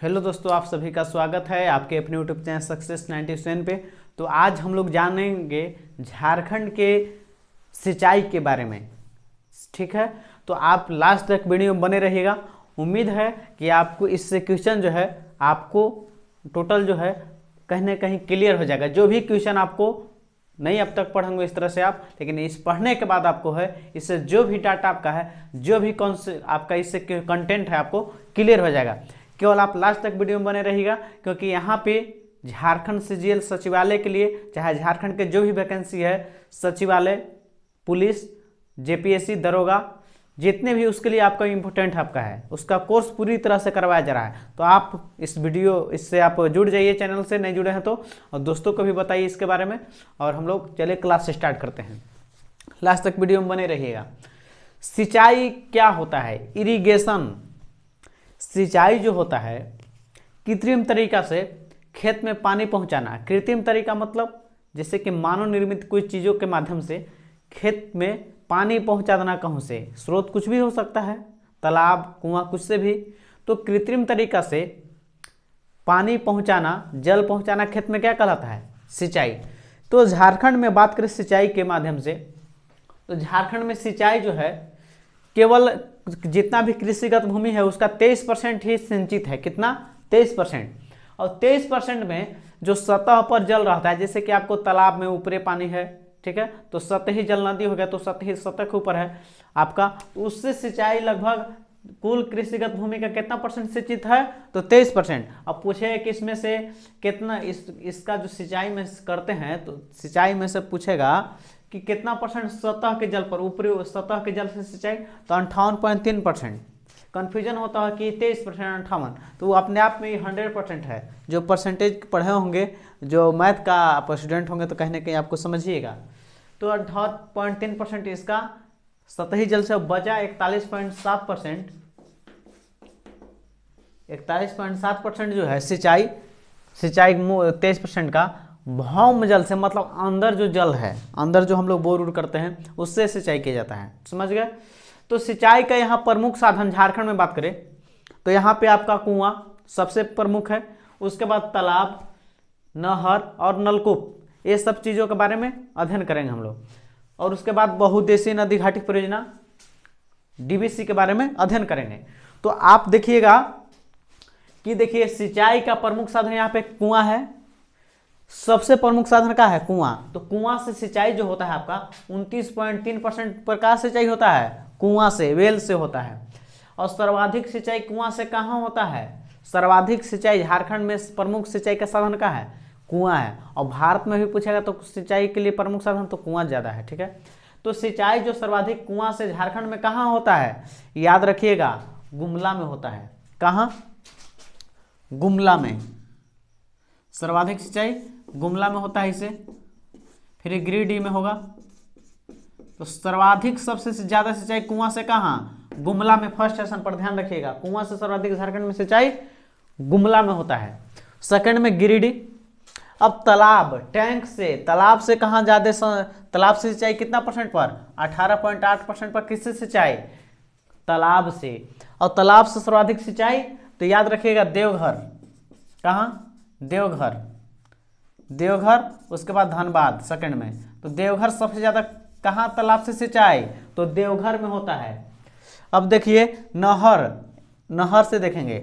Hello दोस्तों, आप सभी का स्वागत है आपके अपने यूट्यूब चैनल सक्सेस 97 पे। तो आज हम लोग जानेंगे झारखंड के सिंचाई के बारे में। ठीक है, तो आप लास्ट तक वीडियो में बने रहिएगा। उम्मीद है कि आपको इससे क्वेश्चन जो है आपको टोटल जो है कहीं ना कहीं क्लियर हो जाएगा। जो भी क्वेश्चन आपको नहीं अब तक पढ़ेंगे इस तरह से आप, लेकिन इस पढ़ने के बाद आपको है इससे जो भी डाटा आपका है, जो भी कौन से आपका इससे कंटेंट है, आपको क्लियर हो जाएगा। केवल आप लास्ट तक वीडियो में बने रहिएगा, क्योंकि यहाँ पे झारखंड सीजीएल सचिवालय के लिए, चाहे झारखंड के जो भी वैकेंसी है, सचिवालय, पुलिस, जेपीएससी, दरोगा, जितने भी उसके लिए आपका इम्पोर्टेंट आपका है, उसका कोर्स पूरी तरह से करवाया जा रहा है। तो आप इससे आप जुड़ जाइए चैनल से, नहीं जुड़े हैं तो, और दोस्तों को भी बताइए इसके बारे में। और हम लोग चले क्लास स्टार्ट करते हैं। लास्ट तक वीडियो में बने रहिएगा। सिंचाई क्या होता है? इरिगेशन। सिंचाई जो होता है कृत्रिम तरीका से खेत में पानी पहुंचाना। कृत्रिम तरीका मतलब जैसे कि मानव निर्मित कोई चीज़ों के माध्यम से खेत में पानी पहुंचा देना। कहूँ से स्रोत कुछ भी हो सकता है, तालाब, कुआं, कुछ से भी। तो कृत्रिम तरीका से पानी पहुंचाना, जल पहुंचाना खेत में क्या कहलाता है? सिंचाई। तो झारखंड में बात करें सिंचाई के माध्यम से, तो झारखंड में सिंचाई जो है केवल जितना भी कृषिगत भूमि है उसका 23% ही सिंचित है। कितना? 23%। और 23% में जो सतह पर जल रहता है, जैसे कि आपको तालाब में ऊपरे पानी है, ठीक है, तो सतही जल, नदी हो गया तो सतह के ऊपर है आपका, उससे सिंचाई लगभग कुल कृषिगत भूमि का कितना परसेंट सिंचित है? तो 23%। अब पूछे कि इसमें से कितना इसका जो सिंचाई में करते हैं, तो सिंचाई में से पूछेगा कि कितना परसेंट सतह के जल पर, ऊपरी सतह के जल से सिंचाई, तो 58.3%। कन्फ्यूजन होता है कि 23%, 58, तो वो अपने आप में 100% है। जो परसेंटेज पढ़े होंगे, जो मैथ का आप स्टूडेंट होंगे, तो कहीं ना कहीं आपको समझिएगा। तो 58.3% इसका सतही जल से बचा 41.7%। 41.7% जो है सिंचाई 23% का भौम जल से, मतलब अंदर जो जल है, अंदर जो हम लोग बोर करते हैं, उससे सिंचाई किया जाता है। समझ गए? तो सिंचाई का यहाँ प्रमुख साधन झारखंड में बात करें तो यहाँ पे आपका कुआं सबसे प्रमुख है, उसके बाद तालाब, नहर और नलकूप, ये सब चीज़ों के बारे में अध्ययन करेंगे हम लोग। और उसके बाद बहुउद्देशीय नदी घाटी परियोजना, डीबीसी के बारे में अध्ययन करेंगे। तो आप देखिएगा कि देखिए सिंचाई का प्रमुख साधन यहाँ पे कुआं है। सबसे प्रमुख साधन का है कुआं। तो कुआं से सिंचाई जो होता है आपका 29.3% प्रकाश सिंचाई होता है कुआं से, वेल से होता है। और सर्वाधिक सिंचाई कुआं से कहाँ होता है? सर्वाधिक सिंचाई झारखंड में प्रमुख सिंचाई का साधन का है कुआं है। और भारत में भी पूछेगा तो सिंचाई के लिए प्रमुख साधन तो कुआं ज़्यादा है। ठीक है, तो सिंचाई जो सर्वाधिक कुआं से झारखंड में कहाँ होता है? याद रखिएगा, गुमला में होता है। कहाँ? गुमला में। सर्वाधिक सिंचाई गुमला में होता है इसे। फिर गिरिडीह में होगा। तो सर्वाधिक सबसे ज़्यादा सिंचाई कुआं से कहाँ? गुमला में। फर्स्ट स्टेशन पर ध्यान रखिएगा, कुआं से सर्वाधिक झारखंड में सिंचाई गुमला में होता है। सेकंड में गिरिडीह। अब तालाब, टैंक से, तालाब से कहाँ ज़्यादा? तालाब से सिंचाई कितना परसेंट पर? 18.8% पर। किससे सिंचाई? तालाब से। और तालाब से सर्वाधिक सिंचाई तो याद रखिएगा देवघर। कहाँ? देवघर। देवघर, उसके बाद धनबाद सेकंड में। तो देवघर सबसे ज़्यादा कहाँ तालाब से सिंचाई? तो देवघर में होता है। अब देखिए नहर, नहर से देखेंगे,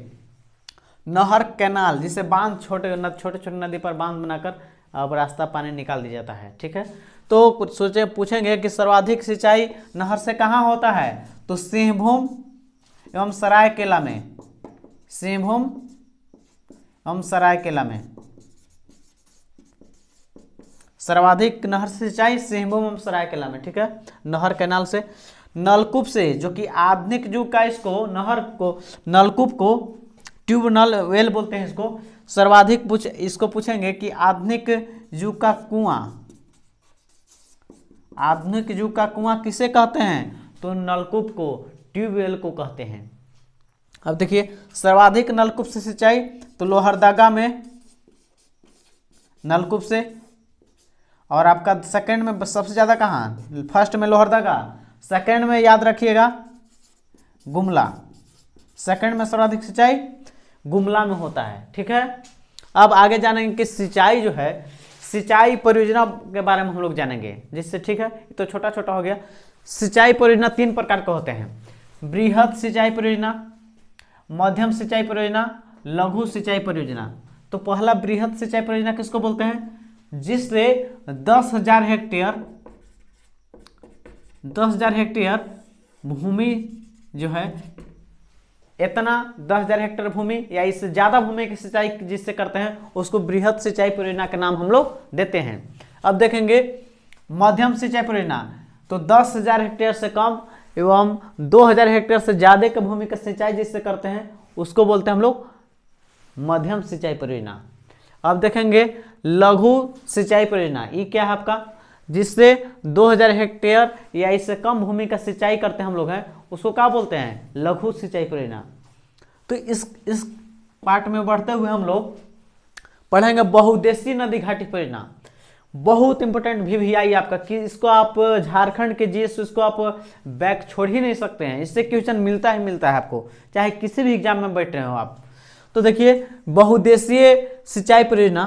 नहर कैनाल, जिसे बांध, छोटे छोटे नदी पर बांध बनाकर अब रास्ता पानी निकाल दिया जाता है। ठीक है, तो कुछ सोचे पूछेंगे कि सर्वाधिक सिंचाई नहर से कहाँ होता है? तो सिंहभूम एवं सरायकेला में। सिंहभूम एवं सरायकेला में सर्वाधिक नहर से सिंचाई सिंहभूम एवं सरायकेला में। ठीक है, नहर कैनाल से। नलकूप से, जो कि आधुनिक युग का, इसको नहर को, नलकूप को ट्यूबनल वेल बोलते हैं इसको। सर्वाधिक इसको पूछेंगे कि आधुनिक युग का कुआं, आधुनिक युग का कुआं किसे कहते हैं? तो नलकूप को, ट्यूबवेल को कहते हैं। अब देखिए सर्वाधिक नलकूप से सिंचाई तो लोहरदगा में नलकूप से। और आपका सेकंड में सबसे ज़्यादा कहाँ? फर्स्ट में लोहरदगा, सेकंड में याद रखिएगा गुमला। सेकंड में सर्वाधिक सिंचाई गुमला में होता है। ठीक है, अब आगे जानेंगे कि सिंचाई जो है, सिंचाई परियोजना के बारे में हम लोग जानेंगे जिससे, ठीक है, तो छोटा छोटा हो गया। सिंचाई परियोजना 3 प्रकार के होते हैं, बृहद सिंचाई परियोजना, मध्यम सिंचाई परियोजना, लघु सिंचाई परियोजना। तो पहला बृहद सिंचाई परियोजना किसको बोलते हैं? जिससे 10,000 हेक्टेयर भूमि जो है, इतना 10,000 हेक्टेयर भूमि या इससे ज्यादा भूमि की सिंचाई जिससे करते हैं उसको बृहद सिंचाई परियोजना का नाम हम लोग देते हैं। अब देखेंगे मध्यम सिंचाई परियोजना, तो 10,000 हेक्टेयर से कम एवं 2,000 हेक्टेयर से ज्यादा की भूमि का सिंचाई जिससे करते हैं उसको बोलते हैं हम लोग मध्यम सिंचाई परियोजना। अब देखेंगे लघु सिंचाई परियोजना, ये क्या है आपका? जिससे 2,000 हेक्टेयर या इससे कम भूमि का सिंचाई करते हैं हम लोग हैं, उसको क्या बोलते हैं? लघु सिंचाई परियोजना। तो इस पार्ट में बढ़ते हुए हम लोग पढ़ेंगे बहुउद्देशीय नदी घाटी परियोजना। बहुत इंपॉर्टेंट भी आई आपका, कि इसको आप झारखंड के जीएस इसको आप बैक छोड़ ही नहीं सकते हैं, इससे क्वेश्चन मिलता ही मिलता है आपको, चाहे किसी भी एग्जाम में बैठ रहे हो आप। तो देखिए बहुउद्देशीय सिंचाई परियोजना,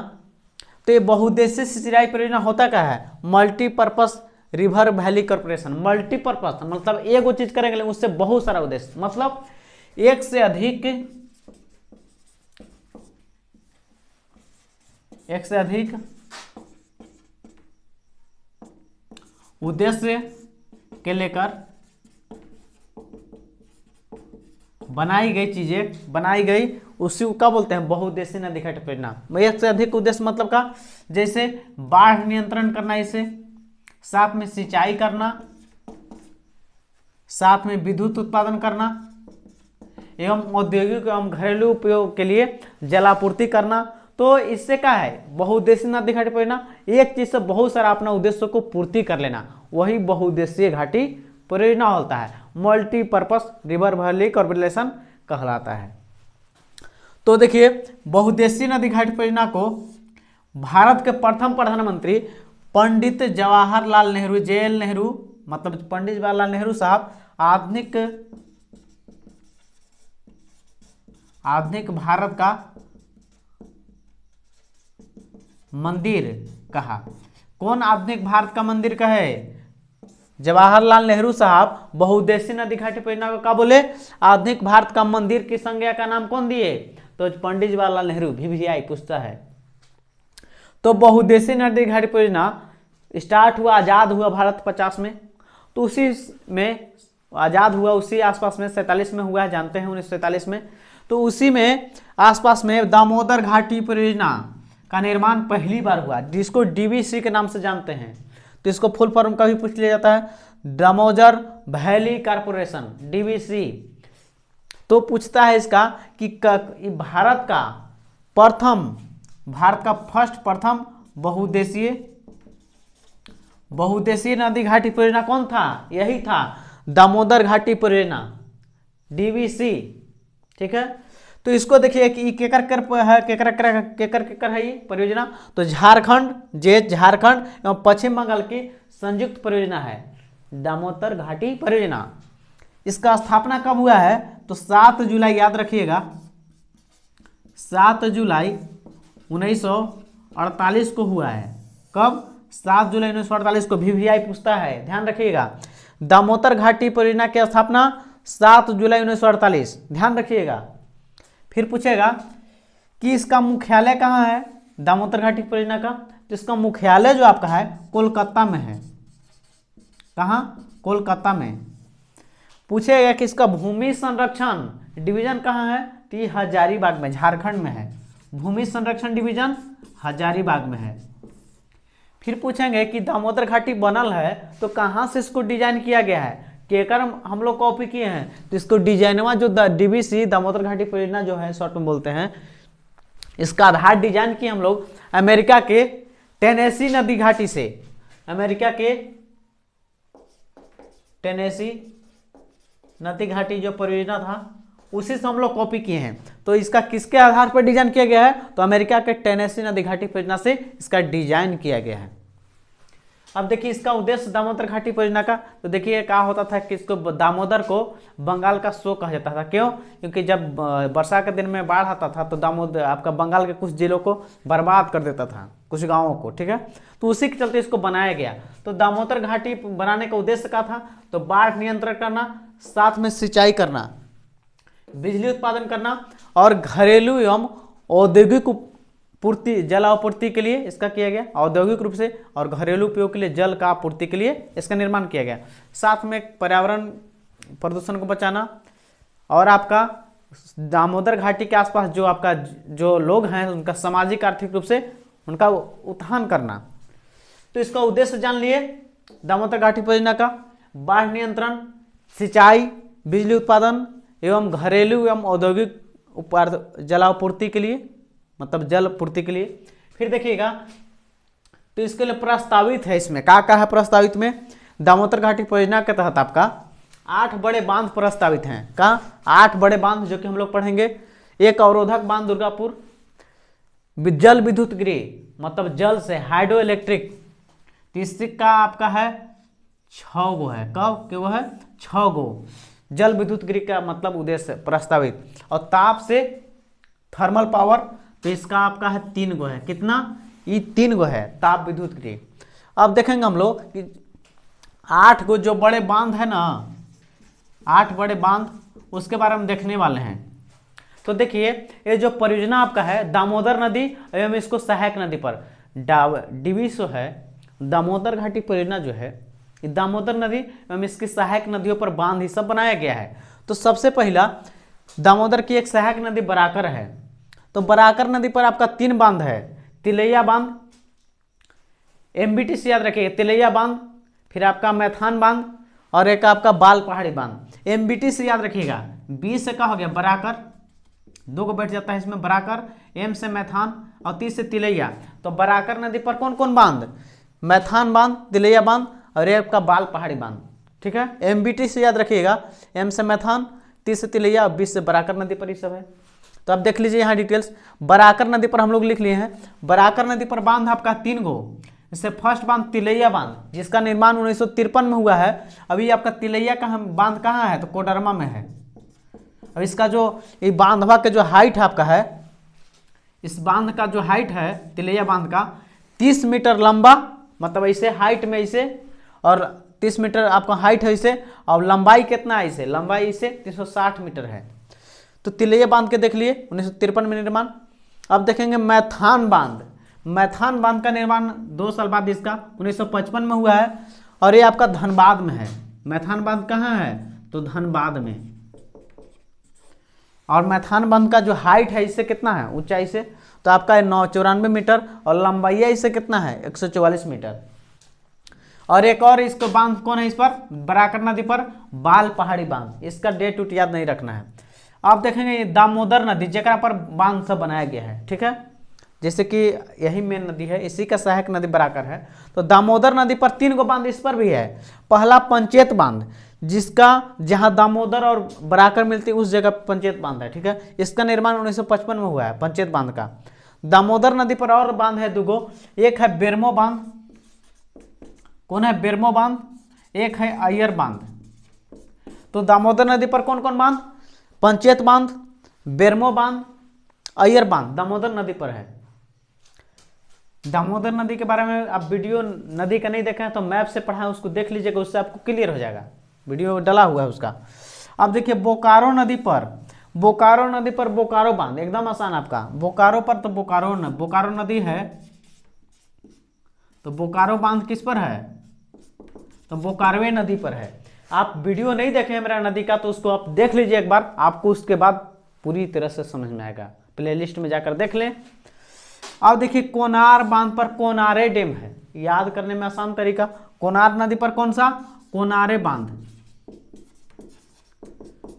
तो ये बहुउद्देशीय सिंचाई परियोजना होता क्या है? Multipurpose river valley corporation. Multipurpose मतलब एक वो चीज करेंगे लेकिन उससे बहुत सारा उद्देश्य, मतलब एक से अधिक उद्देश्य के लेकर बनाई गई उसी को क्या बोलते हैं? बहुउद्देशीय नदी घाटी परियोजना। एक से अधिक उद्देश्य मतलब का, जैसे बाढ़ नियंत्रण करना, इसे साथ में सिंचाई करना, साथ में विद्युत उत्पादन करना एवं औद्योगिक एवं घरेलू उपयोग के लिए जलापूर्ति करना। तो इससे क्या है? बहुउद्देशीय नदी घाटी परियोजना, एक चीज से बहुत सारा अपना उद्देश्यों को पूर्ति कर लेना, वही बहुउद्देशीय घाटी परियोजना होता है। मल्टीपर्पस रिवर वैली कॉर्पोरेशन कहलाता है। तो देखिए बहुउद्देशीय नदी घाटी परियोजना को भारत के प्रथम प्रधानमंत्री पंडित जवाहरलाल नेहरू, जेएल नेहरू, मतलब पंडित जवाहरलाल नेहरू साहब आधुनिक भारत का मंदिर कहा। कौन आधुनिक भारत का मंदिर कहे? जवाहरलाल नेहरू साहब बहुउद्देशीय नदी घाटी परियोजना को क्या बोले? आधुनिक भारत का मंदिर की संज्ञा का नाम कौन दिए? तो पंडित जवाहरलाल नेहरू। भी पूछता है। तो बहुउद्देशीय नदी घाटी परियोजना स्टार्ट हुआ, आजाद हुआ भारत 50 में, तो उसी में आजाद हुआ, उसी आसपास में 47 में हुआ है, जानते हैं 1947 में। तो उसी में आसपास में दामोदर घाटी परियोजना का निर्माण पहली बार हुआ, जिसको डीवीसी के नाम से जानते हैं। तो इसको फुल फॉर्म का भी पूछ लिया जाता है, दामोदर वैली कॉर्पोरेशन, डीवीसी। तो पूछता है इसका कि भारत का प्रथम बहुउद्देशीय नदी घाटी परियोजना कौन था? यही था, दामोदर घाटी परियोजना, डीवीसी। ठीक है, तो इसको देखिए कि केकर है ये परियोजना? तो झारखंड एवं पश्चिम बंगाल की संयुक्त परियोजना है, दामोदर घाटी परियोजना। इसका स्थापना कब हुआ है? तो 7 जुलाई, याद रखिएगा, 7 जुलाई 1948 को हुआ है। कब? 7 जुलाई 1948 को। भी पूछता है, ध्यान रखिएगा। दामोदर घाटी परियोजना की स्थापना 7 जुलाई 1948, ध्यान रखिएगा। फिर पूछेगा कि इसका मुख्यालय कहाँ है? दामोदर घाटी परियोजना का, तो इसका मुख्यालय जो आपका है कोलकाता में है। कहाँ? कोलकाता में। पूछेगा कि इसका भूमि संरक्षण डिवीजन कहाँ है? तो ये हजारीबाग में, झारखंड में है। भूमि संरक्षण डिवीजन हजारीबाग में है। फिर पूछेंगे कि दामोदर घाटी बनल है तो कहाँ से इसको डिजाइन किया गया है? केकर हम लोग कॉपी किए हैं, तो इसको डिजाइनवा जो डीवीसी दामोदर घाटी परियोजना जो है शॉर्ट में बोलते हैं, इसका आधार डिजाइन किए हम लोग अमेरिका के टेनेसी नदी घाटी से। अमेरिका के टेनेसी नदी घाटी जो परियोजना था उसी से हम लोग कॉपी किए हैं। तो इसका किसके आधार पर डिजाइन किया गया है? तो अमेरिका के टेनेसी नदी घाटी परियोजना से इसका डिजाइन किया गया है। अब देखिए इसका उद्देश्य दामोदर घाटी परियोजना का, तो देखिए क्या होता था कि इसको दामोदर को बंगाल का शो कहा जाता था। क्यों? क्योंकि जब वर्षा के दिन में बाढ़ आता था तो दामोदर आपका बंगाल के कुछ जिलों को बर्बाद कर देता था, कुछ गाँवों को, ठीक है। तो उसी के चलते इसको बनाया गया। तो दामोदर घाटी बनाने का उद्देश्य क्या था? तो बाढ़ नियंत्रण करना, साथ में सिंचाई करना, बिजली उत्पादन करना और घरेलू एवं औद्योगिक पूर्ति, जल आपूर्ति के लिए इसका किया गया, औद्योगिक रूप से और घरेलू उपयोग के लिए जल का आपूर्ति के लिए इसका निर्माण किया गया। साथ में पर्यावरण प्रदूषण को बचाना और आपका दामोदर घाटी के आसपास जो आपका जो लोग हैं उनका सामाजिक आर्थिक रूप से उनका उत्थान करना। तो इसका उद्देश्य जान लिए दामोदर घाटी परियोजना का, बाढ़ नियंत्रण, सिंचाई, बिजली उत्पादन एवं घरेलू एवं औद्योगिक जलापूर्ति के लिए, मतलब जल पूर्ति के लिए। फिर देखिएगा तो इसके लिए प्रस्तावित है, इसमें क्या है प्रस्तावित में? दामोदर घाटी परियोजना के तहत आपका 8 बड़े बांध प्रस्तावित हैं। कहाँ? 8 बड़े बांध जो कि हम लोग पढ़ेंगे। एक अवरोधक बांध दुर्गापुर, जल विद्युत गृह मतलब जल से हाइड्रो इलेक्ट्रिक, तीसरा आपका है 6 गो है। कब के वो है? 6 गो जल विद्युत गृह का मतलब उद्देश्य प्रस्तावित। और ताप से थर्मल पावर, तो इसका आपका है 3 गो है। कितना? ये 3 गो है ताप विद्युत गृह। अब देखेंगे हम लोग कि 8 गो जो बड़े बांध है ना, 8 बड़े बांध, उसके बारे में देखने वाले हैं। तो देखिए ये जो परियोजना आपका है दामोदर नदी एवं इसको सहायक नदी पर डीवीसो है। दामोदर घाटी परियोजना जो है दामोदर नदी एवं इसकी सहायक नदियों पर बांध ही सब बनाया गया है। तो सबसे पहला दामोदर की एक सहायक नदी बराकर है। तो बराकर नदी पर आपका 3 बांध है, तिलैया बांध, एमबीटी से याद रखिए, तिलैया बांध, फिर आपका मैथान बांध और एक आपका बाल पहाड़ी बांध। एमबीटी से याद रखिएगा, बी से क्या हो गया? बराकर, 2 को बैठ जाता है इसमें बराकर, एम से मैथान और 3 से तिलैया। तो बराकर नदी पर कौन कौन बांध? मैथान बांध, तिलैया बांध और एक आपका बाल पहाड़ी बांध, ठीक है। एमबीटी से याद रखिएगा, एम से मैथान, 30 से तिलैया और 20 से बराकर नदी पर ही सब है। तो आप देख लीजिए यहाँ डिटेल्स। बराकर नदी पर हम लोग लिख लिए हैं। बराकर नदी पर बांध आपका 3 गो। इससे फर्स्ट बांध तिलैया बांध, जिसका निर्माण 1953 में हुआ है। अभी आपका तिलैया का बांध कहाँ है? तो कोडरमा में है। अब इसका जो ये बांधवा के जो हाइट है आपका है, इस बांध का जो हाइट है तिलैया बांध का 30 मीटर लंबा, मतलब ऐसे हाइट में इसे, और 30 मीटर आपका हाइट है इसे, और लंबाई कितना है इसे? लंबाई इसे 360 मीटर है। तो तिलैया बांध के देख लिए 1953 में निर्माण। अब देखेंगे मैथान बांध। मैथान बांध का निर्माण 2 साल बाद इसका 1955 में हुआ है और ये आपका धनबाद में है। मैथान बांध कहाँ है? तो धनबाद में। और मैथान बांध का जो हाइट है इससे कितना है? ऊंचाई से तो आपका 994 मीटर और लंबाई इससे कितना है? 144 मीटर। और एक और इसको बांध कौन है इस पर? बराकर नदी पर बाल पहाड़ी बांध। इसका डेट उट याद नहीं रखना है। आप देखेंगे ये दामोदर नदी जगह पर बांध सब बनाया गया है, ठीक है। जैसे कि यही मेन नदी है, इसी का सहायक नदी बराकर है। तो दामोदर नदी पर 3 गो बांध इस पर भी है। पहला पंचेत बांध, जिसका जहां दामोदर और बराकर मिलती है उस जगह पंचेत बांध है, ठीक है। इसका निर्माण 1955 में हुआ है पंचेत बांध का। दामोदर नदी पर और बांध है 2 गो। एक है बेरमो बांध, कौन है? बेरमो बांध। एक है अय्यर बांध। तो दामोदर नदी पर कौन कौन बांध? पंचेत बांध, बेरमो बांध, अय्यर बांध दामोदर नदी पर है। दामोदर नदी के बारे में आप वीडियो नदी का नहीं देखें तो मैप से पढ़ा है, उसको देख लीजिएगा, उससे आपको क्लियर हो जाएगा। वीडियो डला हुआ है उसका। अब देखिए बोकारो नदी पर, बोकारो नदी पर बोकारो बांध, एकदम आसान आपका। बोकारो पर तो बोकारो नदी है, तो बोकारो बांध किस पर है? तो बोकारोवे नदी पर है। आप वीडियो नहीं देखे मेरा नदी का तो उसको आप देख लीजिए एक बार, आपको उसके बाद पूरी तरह से समझ में आएगा। प्लेलिस्ट में जाकर देख लें। अब देखिए कोनार बांध पर कोनारे डैम है, याद करने में आसान तरीका। कोनार नदी पर कौन सा? कोनारे बांध।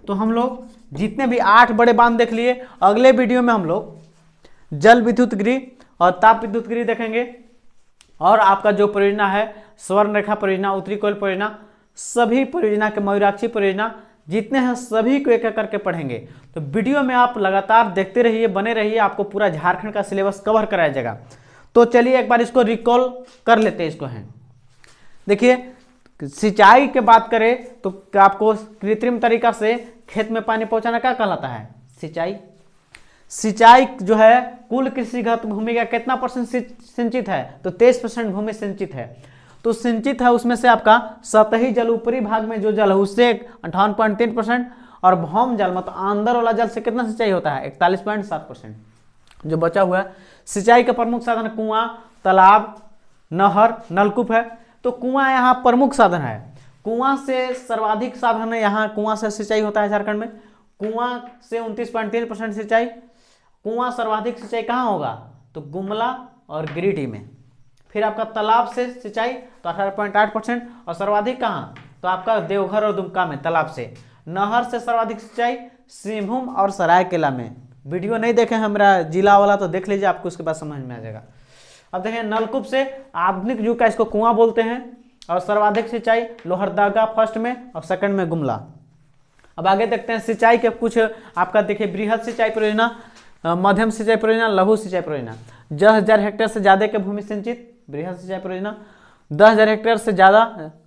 तो हम लोग जितने भी 8 बड़े बांध देख लिए। अगले वीडियो में हम लोग जल विद्युत गृह और ताप विद्युत गृह देखेंगे, और आपका जो परियोजना है स्वर्ण रेखा परियोजना, उत्तरी कोयल परियोजना, सभी परियोजना के, मयूराक्षी परियोजना जितने हैं सभी को एक एक करके पढ़ेंगे। तो वीडियो में आप लगातार देखते रहिए, बने रहिए, आपको पूरा झारखंड का सिलेबस कवर कराया जाएगा। तो चलिए एक बार इसको रिकॉल कर लेते हैं इसको हैं। देखिए सिंचाई की बात करें तो आपको कृत्रिम तरीका से खेत में पानी पहुंचाना क्या कहलाता है? सिंचाई। सिंचाई जो है कुल कृषिगत भूमि का कितना परसेंट सिंचित है? तो 23% भूमि सिंचित है। तो सिंचित है उसमें से आपका सतही जल, ऊपरी भाग में जो जल है उससे 58.3%, और भौम जल मतलब अंदर वाला जल से कितना सिंचाई होता है? 41.7%। जो बचा हुआ है सिंचाई का प्रमुख साधन कुआं, तालाब, नहर, नलकूप है। तो कुआं यहाँ प्रमुख साधन है। कुआं से सर्वाधिक साधन है, यहाँ कुआं से सिंचाई होता है झारखंड में। कुआं से 29.3% सिंचाई। कुआं सर्वाधिक सिंचाई कहाँ होगा? तो गुमला और गिरिडीह में। फिर आपका तालाब से सिंचाई तो 18.8%, और सर्वाधिक कहाँ? तो आपका देवघर और दुमका में तालाब से। नहर से सर्वाधिक सिंचाई सिंहभूम और सरायकेला में। वीडियो नहीं देखे हैं मेरा जिला वाला तो देख लीजिए, आपको उसके बाद समझ में आ जाएगा। अब देखें नलकूप से आधुनिक युग का इसको कुआं बोलते हैं, और सर्वाधिक सिंचाई लोहरदगा फर्स्ट में और सेकंड में गुमला। अब आगे देखते हैं सिंचाई के कुछ आपका देखिए बृहद सिंचाई परियोजना, मध्यम सिंचाई परियोजना, लघु सिंचाई परियोजना। 10,000 हेक्टेयर से ज्यादा के भूमि सिंचित बृहद सिंचाई परियोजना, 10,000 हेक्टेयर से ज्यादा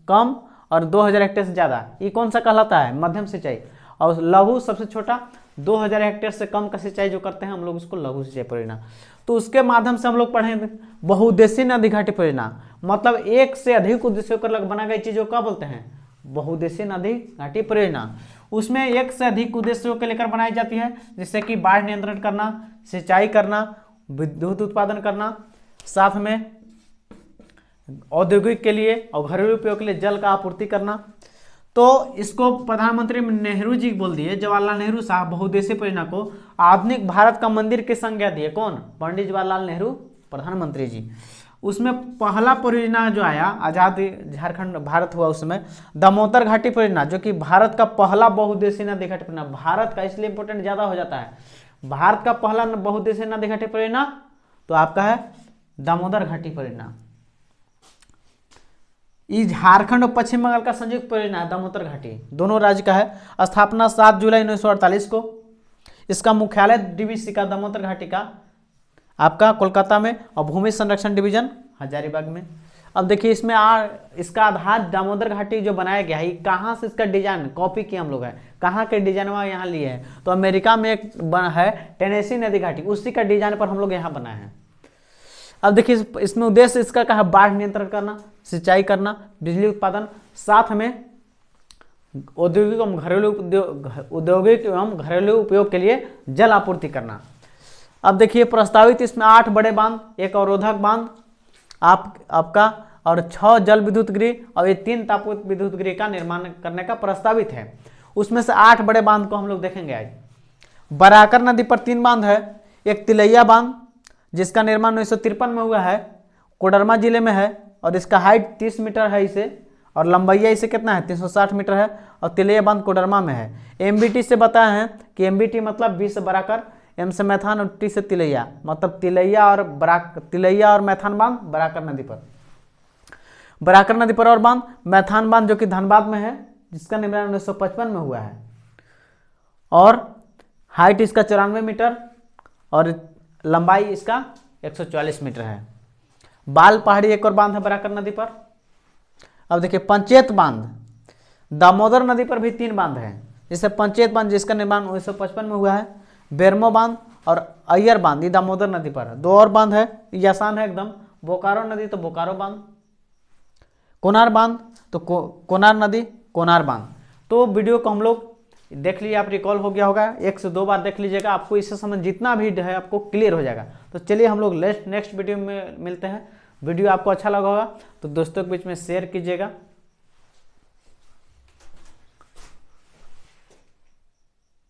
कम, और 2,000 हेक्टेयर से ज्यादा, ये कौन सा कहलाता है? मध्यम सिंचाई। और लघु सबसे छोटा 2,000 हेक्टेयर से कम का सिंचाई जो करते हैं हम लोग उसको लघु सिंचाई परियोजना। तो उसके माध्यम से हम लोग पढ़े बहुउद्देशीय नदी घाटी परियोजना, मतलब एक से अधिक उद्देश्यों पर बना गई चीजों का बोलते हैं बहुउद्देशीय नदी घाटी परियोजना। उसमें एक से अधिक उद्देश्यों के लेकर बनाई जाती है, जिससे कि बाढ़ नियंत्रण करना, सिंचाई करना, विद्युत उत्पादन करना, साथ में औद्योगिक के लिए और घरेलू उपयोग के लिए जल का आपूर्ति करना। तो इसको प्रधानमंत्री नेहरू जी बोल दिए, जवाहरलाल नेहरू साहब बहुउद्देशीय परियोजना को आधुनिक भारत का मंदिर की संज्ञा दिए। कौन? पंडित जवाहरलाल नेहरू प्रधानमंत्री जी। उसमें पहला परियोजना जो आया आजाद झारखंड भारत हुआ उसमें दामोदर घाटी परियोजना, जो कि भारत का पहला बहुउद्देशीय नदी घाटी परियोजना। भारत का इसलिए इंपोर्टेंट ज्यादा हो जाता है, भारत का पहला बहुउद्देशीय नदी घाटी परियोजना तो आपका है दामोदर घाटी परियोजना। ये झारखंड और पश्चिम बंगाल का संयुक्त परियोजना है दामोदर घाटी, दोनों राज्य का है। स्थापना 7 जुलाई 1948 को। इसका मुख्यालय डीवीसी का दामोदर घाटी का आपका कोलकाता में, और भूमि संरक्षण डिवीजन हजारीबाग में। अब देखिए इसमें इसका आधार दामोदर घाटी जो बनाया गया है, कहाँ से इसका डिजाइन कॉपी किया हम लोग है, कहाँ के डिजाइन यहाँ लिए हैं? तो अमेरिका में एक है टेनेसी नदी घाटी, उसी का डिजाइन पर हम लोग यहाँ बनाए हैं। अब देखिए इसमें उद्देश्य इसका क्या है? बाढ़ नियंत्रण करना, सिंचाई करना, बिजली उत्पादन, साथ में औद्योगिक एवं घरेलू उपयोग के लिए जल आपूर्ति करना। अब देखिए प्रस्तावित इसमें 8 बड़े बांध, एक अवरोधक बांध आपका, और 6 जल विद्युत गृह और ये 3 ताप विद्युत गृह का निर्माण करने का प्रस्तावित है। उसमें से 8 बड़े बांध को हम लोग देखेंगे आज। बराकर नदी पर 3 बांध है, एक तिलैया बांध जिसका निर्माण 1953 में हुआ है, कोडरमा जिले में है, और इसका हाइट 30 मीटर है इसे, और लंबाइया इसे कितना है? 360 मीटर है, और तिलैया बांध कोडरमा में है। एमबीटी से बताया है कि एमबीटी मतलब बी से बराकर, एम से मैथान और टी से तिलैया, मतलब तिलैया और मैथान बांध बराकर नदी पर। बराकर नदी पर और बांध मैथान बांध जो कि धनबाद में है, जिसका निर्माण 1955 में हुआ है, और हाइट इसका 94 मीटर और लंबाई इसका 144 मीटर है। बाल पहाड़ी एक और बांध है बराकर नदी पर। अब देखिए पंचेत बांध, दामोदर नदी पर भी 3 बांध है, जैसे पंचेत बांध जिसका निर्माण 1955 में हुआ है, बेरमो बांध और अय्यर बांध ये दामोदर नदी पर। 2 और बांध है, ये आसान है एकदम, बोकारो नदी तो बोकारो बांध, कोनार बांध तो कोनार नदी कोनार बांध। तो वीडियो को हम लोग देख लीजिए, आप रिकॉल हो गया होगा, 1 से 2 बार देख लीजिएगा, आपको इससे समझ जितना भी है आपको क्लियर हो जाएगा। तो चलिए हम लोग नेक्स्ट वीडियो में मिलते हैं। वीडियो आपको अच्छा लगा होगा तो दोस्तों के बीच में शेयर कीजिएगा।